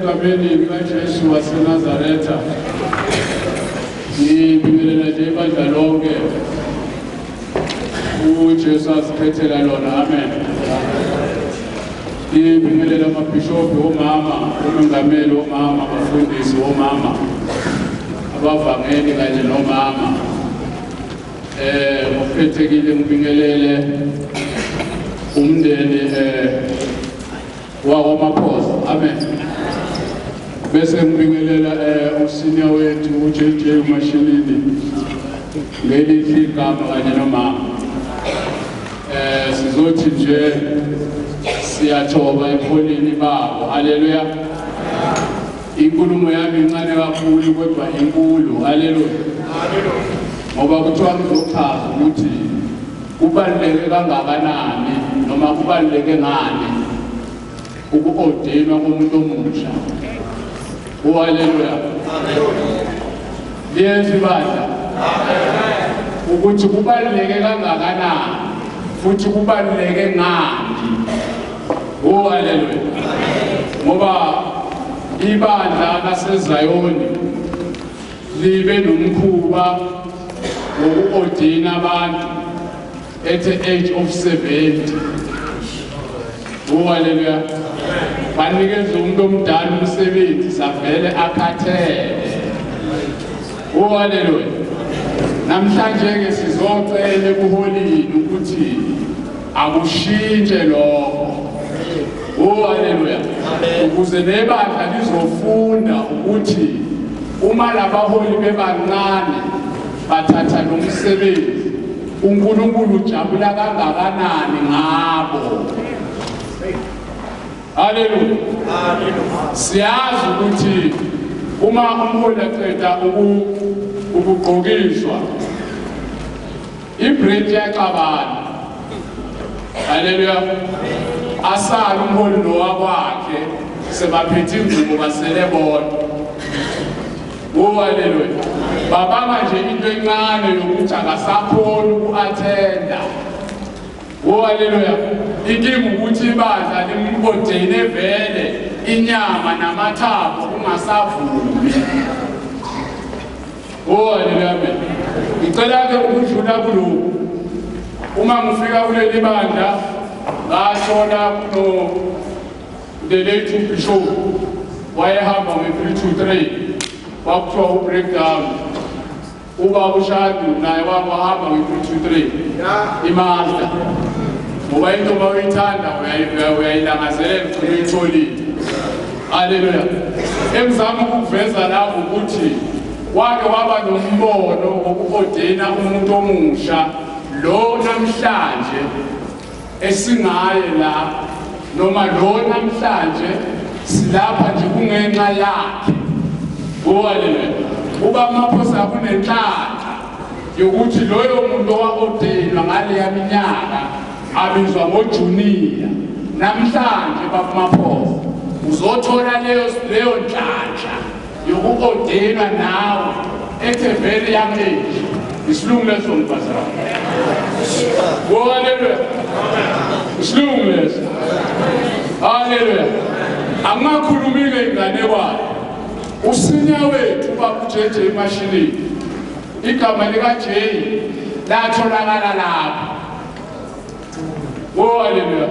Dlamini kaJesu waseNazaretha ibingelela nje ibandla lonke uJesu asikhethela lona amen ibingelela amabhishophi omama umengameli omama abafundisi omama abavangeli kanye nomama ngokukhethekile ngibingelele umndeni wakwamaphosa amen bese ngibingelela usenior wethu uJJ Mashinini ngelihle igama kanye nomama sizothi nje siyathoba epholini babo haleluya inkulumo yami incane kakhulu kodwa inkulu haleluya ngoba kuthiwa ngizochaza ukuthi kubaluleke kangakanani noma kubaluleke ngani ukuordinwa komuntu omusha haleluya liyezibandla ukuthi kubaluleke kangakanani futhi kubaluleke ngani haleluya ngoba ibandla laseZayoni libe nomkhuba wokuordina abantu at the age of 70 haleluya banikeza umuntu omdala umsebenzi savele akhathele haleluya namhlanje ke sizocela kuholini ukuthi akushintshe lokho haleluya ukuze nebandla lizofunda ukuthi uma labaholi bebancane bathatha lo msebenzi uNkulunkulu ujabula kangakanani ngabo haleluya siyazi ukuthi uma umholi aqeda ukugqokiswa ibread yaxabana haleluya asala umholi nowakwakhe sebaphethe ingubo basele bodwa haleluya babanga nje into encane yokuthi akasakhona uku-athenda haleluya inkinga ukuthi ibandla limkodene vele inyama namathambo kungasavumi haleluya ngicela ke ukudlula kulokhu uma ngifika kuleli bandla ngathola kuno the late bishop wayehamba nge-323 kwakuthiwa u-breakdown uba ushadu naye wahamba nge-323 imazda ngoba into mawuyithanda uyayilangazelela ugcine uyitholile haleluya engizama ukuveza lapho ukuthi wake waba nombono wokuordina umuntu omusha lo namhlanje esingaye la noma lo namhlanje silapha nje kungenxa yakhe haleluya uba amaphosa kunenhlanhla yokuthi loyo muntu owaordinwa ngaleya minyaka abizwa ngojunior namhlanje bafumaphosa uzothola leyo nhlanhla yokuordinwa nawe at a very young age isilungu leso ngibazana haleluya isilungu leso haleluya angakhulumile ingane kwayo usenior wethu baba uJJ Mashinini igama likaJay latholakala lapha. Haleluya.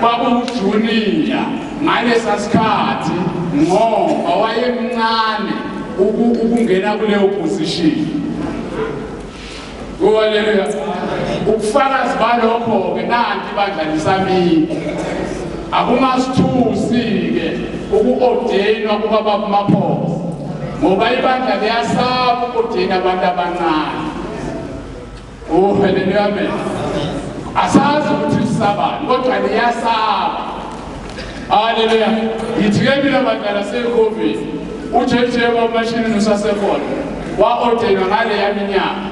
Babujunior ngalesa sikhathi ngoba wayemncane ukungena kuleyo position. Haleluya. Ukufakazi balokho ke nanti bandla lisami. Akumasithusi ke ukuordainwa kubabamaphosa. Ngoba ibandla liyasaba uordaina abantu abancane. Haleluya amen. Asazi ukuthi sisabani kodwa liyasaba. Haleluya. Ngithike mina bandla laseCovid. Ujeje wamashini usasekhona. Waordainwa ngale yaminyaka.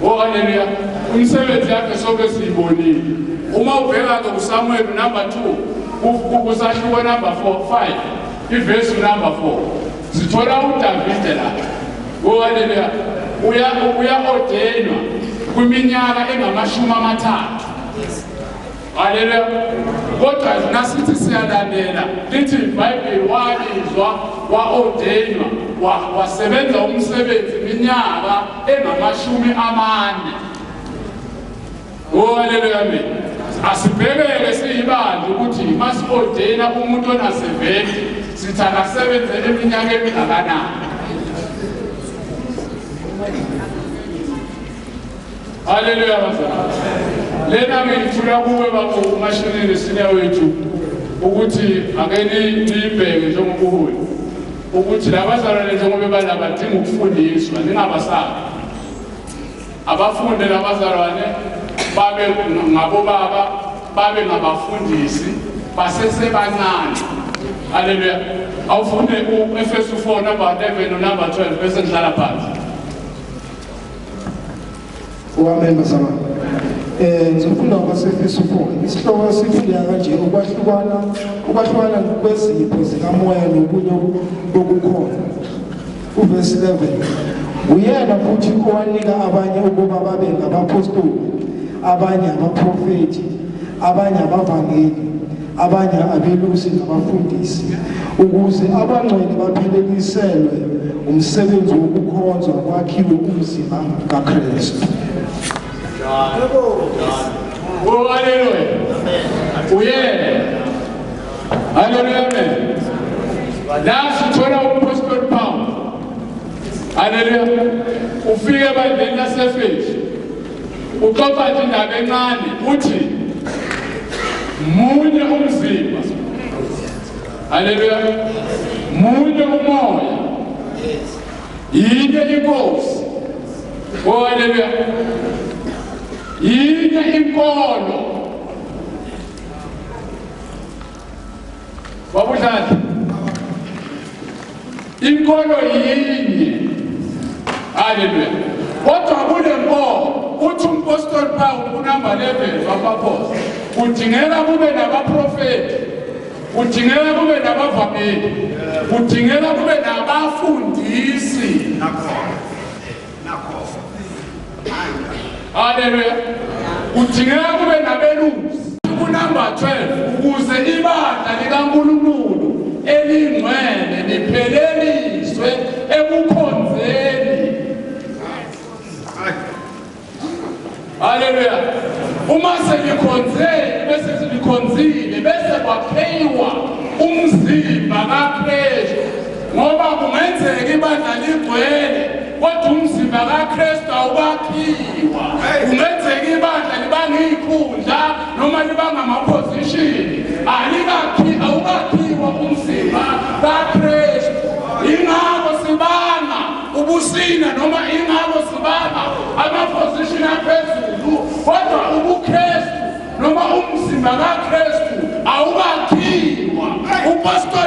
Haleluya. Umsebenzi yakhe sonke siyibonile. Uma ubheka ke kuSamuel number 2, kusashiwo number 5, iverse number 4. Sithola uDavid la. Haleluya. Uya ordainwa kwiminyaka engamashumi amathathu. Haleluya. Kodwa nasithi siyalandela lithi iBhayibheli wabizwa waordainwa wasebenza umsebenzi iminyaka engamashumi amane. Haleluya amen. Asibhekele siyibandla ukuthi masiordaina umuntu ona70 sithi akasebenze eminyaka emingakanani. Haleluya bazalwane. Lena ngithula kuwe babo umashinini senior wethu ukuthi ake nibheke njengobuholi ukuthi labazalwane njengoba balabadinga ukufundiswa ningabasabi. Abafunde labazalwane babe ngabo baba babe ngabafundisi basesebancane. Haleluya. Awufunde uEfesu 4 number 11 no number 12 bese ngidlala phansi. Amen bazalwane. Ngizofunda kwaSefesu 4. Isihloko sifunda kanje ukwahlukana kwezipho zikamoya nobunye bokukhona. Uverse 11. Uyena futhi owanika abanye ukuba babe ngabapostoli, abanye abaprofeti, abanye abavangeli, abanye abelusi nabafundisi, ukuze abangcwele baphelekiselwe umsebenzi wokukhonza kwakhiwe umzimba kaKristu. Haleluya. Uyena. Haleluya amen. La sithola uApostle Paul. Haleluya. Ufike bandleni laseFesu. Uxoxa indaba encane uthi munye umzimba. Haleluya. Munye umoya. Yinye inkosi. Haleluya. Yinye inkolo. Wabudlala. Inkolo yinye. Haleluya. Kodwa kule nkolo uthi uApostle Paul kunamba 11 wabaphosa. Kudingeka kube nabaprofeti. Kudingeka kube nabavangeli. Kudingeka kube nabafundisi. Nakho. Haleluya. Kudingeka kube nabelusi. Kunamba 12 ukuze ibandla likaNkulunkulu elingcwele lipheleliswe ekukhonzeni. Haleluya. Uma selikhonze bese selikhonzile bese kwapheyiwa umzimba kaKristu. Ngoba kungenzeka ibandla ligcwele kodwa umzimba kaKristu awukwakhiwa. Kungenzeka ibandla libangikhundla noma libangamaposition awukakhiwa umzimba kaKristu. Ingakho sibanga ubusina noma ingakho sibanga amaposition aphezulu kodwa ubuKristu noma umzimba kaKristu awukakhiwa. uPastor